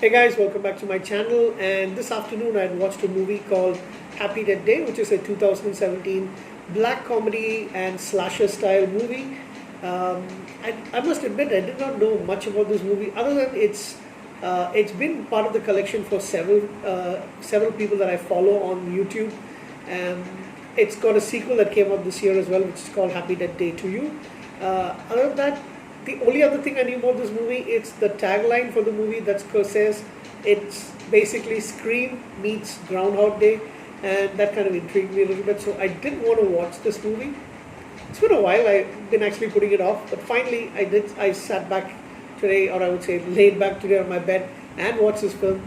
Hey guys, welcome back to my channel. And this afternoon I had watched a movie called Happy Death Day, which is a 2017 black comedy and slasher style movie. I must admit I did not know much about this movie other than it's been part of the collection for several people that I follow on YouTube. Um, it's got a sequel that came out this year as well, which is called Happy Death Day to You. Other than that, the only other thing I knew about this movie, it's the tagline for the movie that says it's basically Scream meets Groundhog Day, and that kind of intrigued me a little bit. So I did want to watch this movie. It's been a while. I've been actually putting it off, but finally I did. I sat back today, or I would say laid back today on my bed and watched this film.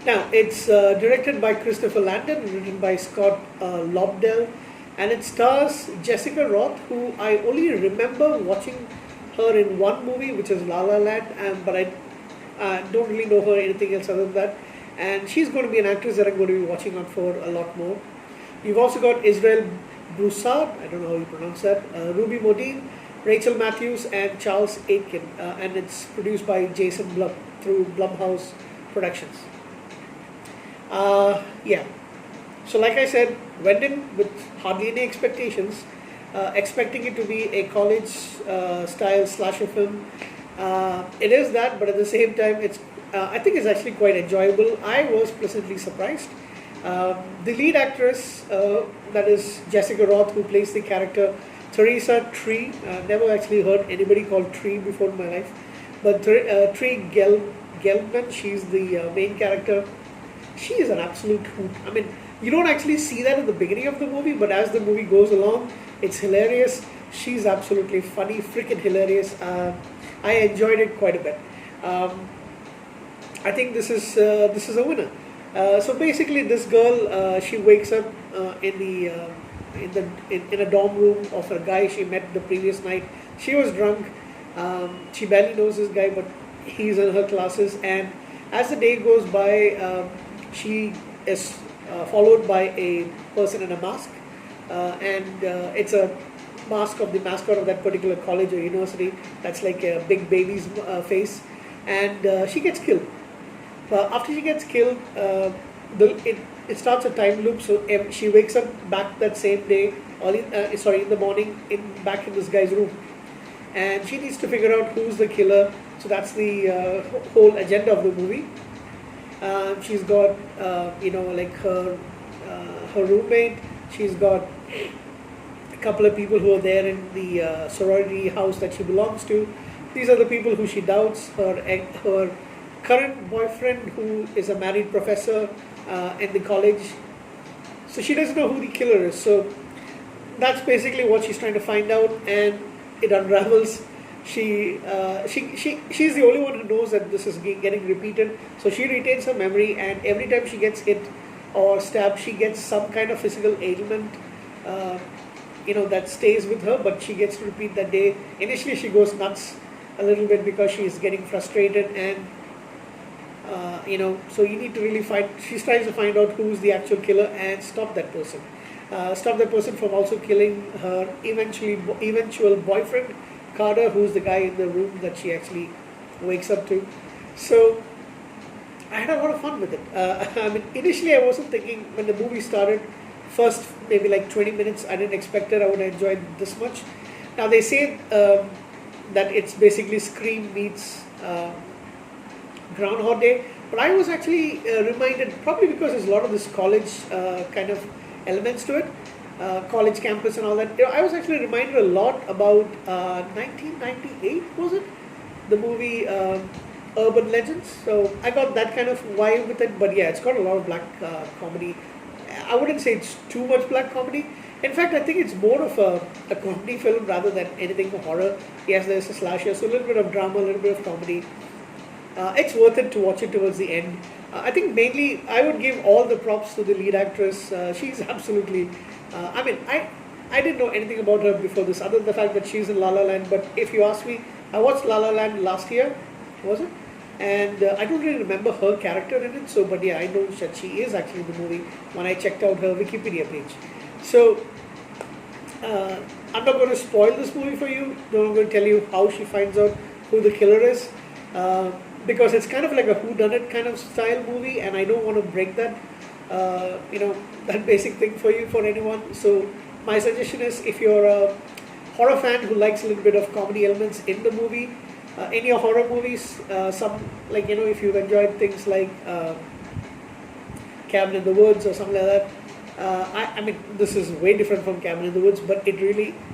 Now it's directed by Christopher Landon, written by Scott Lobdell, and it stars Jessica Roth, who I only remember watching her in one movie, which is La La Land, but I don't really know her anything else other than that. And she's going to be an actress that I'm going to be watching out for a lot more. You've also got Israel Broussard, I don't know how you pronounce that, Ruby Modine, Rachel Matthews, and Charles Aitken. And it's produced by Jason Blum through Blumhouse Productions. Yeah. So like I said, went in with hardly any expectations, expecting it to be a college style slasher film. It is that, but at the same time, I think it's actually quite enjoyable. I was pleasantly surprised. The lead actress, that is Jessica Roth, who plays the character Teresa Tree. Never actually heard anybody called Tree before in my life, but Tree Gelman, she's the main character. She is an absolute hoot. I mean, you don't actually see that at the beginning of the movie, but as the movie goes along, it's hilarious. She's absolutely funny, freaking hilarious. I enjoyed it quite a bit. I think this is a winner. So basically, this girl she wakes up in a dorm room of a guy she met the previous night. She was drunk. She barely knows this guy, but he's in her classes. And as the day goes by, she is followed by a person in a mask, and it's a mask of the mascot of that particular college or university. That's like a big baby's face, and she gets killed. After she gets killed, it starts a time loop. So she wakes up back that same day, in the morning, back in this guy's room, and she needs to figure out who's the killer. So that's the whole agenda of the movie. She's got, like her roommate. She's got a couple of people who are there in the sorority house that she belongs to. These are the people who she doubts. Her current boyfriend, who is a married professor in the college. So she doesn't know who the killer is. So that's basically what she's trying to find out, and it unravels. She's the only one who knows that this is getting repeated. So she retains her memory, and every time she gets hit or stabbed, she gets some kind of physical ailment, that stays with her. But she gets to repeat that day. Initially, she goes nuts a little bit because she's getting frustrated, and so you need to really find. She's trying to find out who's the actual killer and stop that person. Stop that person from also killing her eventual boyfriend, Carter, who's the guy in the room that she actually wakes up to. So I had a lot of fun with it. I mean, initially I wasn't thinking, when the movie started, first maybe like 20 minutes, I didn't expect that I would enjoy it this much. Now they say that it's basically Scream meets Groundhog Day, but I was actually reminded, probably because there's a lot of this college kind of elements to it, college campus and all that. I was actually reminded a lot about 1998, was it? The movie Urban Legends. So I got that kind of vibe with it. But yeah, it's got a lot of black comedy. I wouldn't say it's too much black comedy. In fact, I think it's more of a comedy film rather than anything horror. Yes, there's a slasher, so a little bit of drama, a little bit of comedy. It's worth it to watch it towards the end. I think mainly I would give all the props to the lead actress. She's absolutely... I didn't know anything about her before this, other than the fact that she's in La La Land. But if you ask me, I watched La La Land last year, was it? And I don't really remember her character in it. So, but yeah, I know that she is actually in the movie when I checked out her Wikipedia page. So, I'm not going to spoil this movie for you. I'm going to tell you how she finds out who the killer is. because it's kind of like a whodunit kind of style movie, and I don't want to break that, that basic thing for you, for anyone. So my suggestion is, if you're a horror fan who likes a little bit of comedy elements in the movie, in your horror movies, some, like, if you've enjoyed things like Cabin in the Woods or something like that. I mean, this is way different from Cabin in the Woods, but it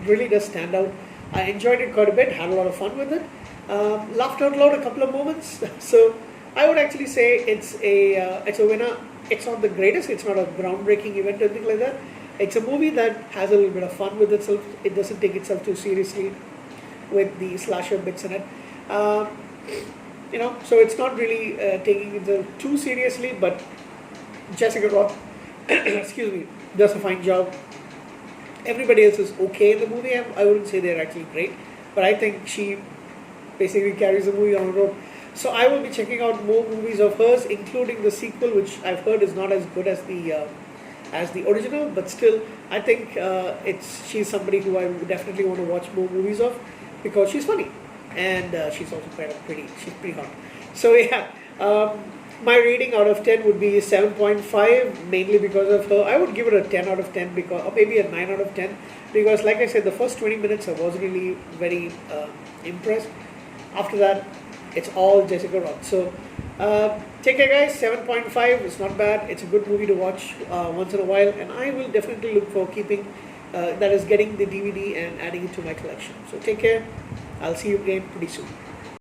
really does stand out. I enjoyed it quite a bit, had a lot of fun with it, laughed out loud a couple of moments. So I would actually say it's a winner. It's not the greatest, it's not a groundbreaking event or anything like that. It's a movie that has a little bit of fun with itself. It doesn't take itself too seriously with the slasher bits in it. Um, so it's not really taking it too seriously, but Jessica Roth, excuse me, does a fine job. Everybody else is okay in the movie. I wouldn't say they're actually great, but I think she basically carries the movie on her own. So I will be checking out more movies of hers, including the sequel, which I've heard is not as good as the original, but still, I think she's somebody who I would definitely want to watch more movies of, because she's funny, and she's also she's pretty hot. So yeah, my rating out of 10 would be 7.5, mainly because of her. I would give it a 10 out of 10, or maybe a 9 out of 10, because like I said, the first 20 minutes I wasn't really very impressed. After that, it's all Jessica Roth. So take care, guys. 7.5 is not bad. It's a good movie to watch once in a while, and I will definitely look for getting the DVD and adding it to my collection. So take care. I'll see you again pretty soon.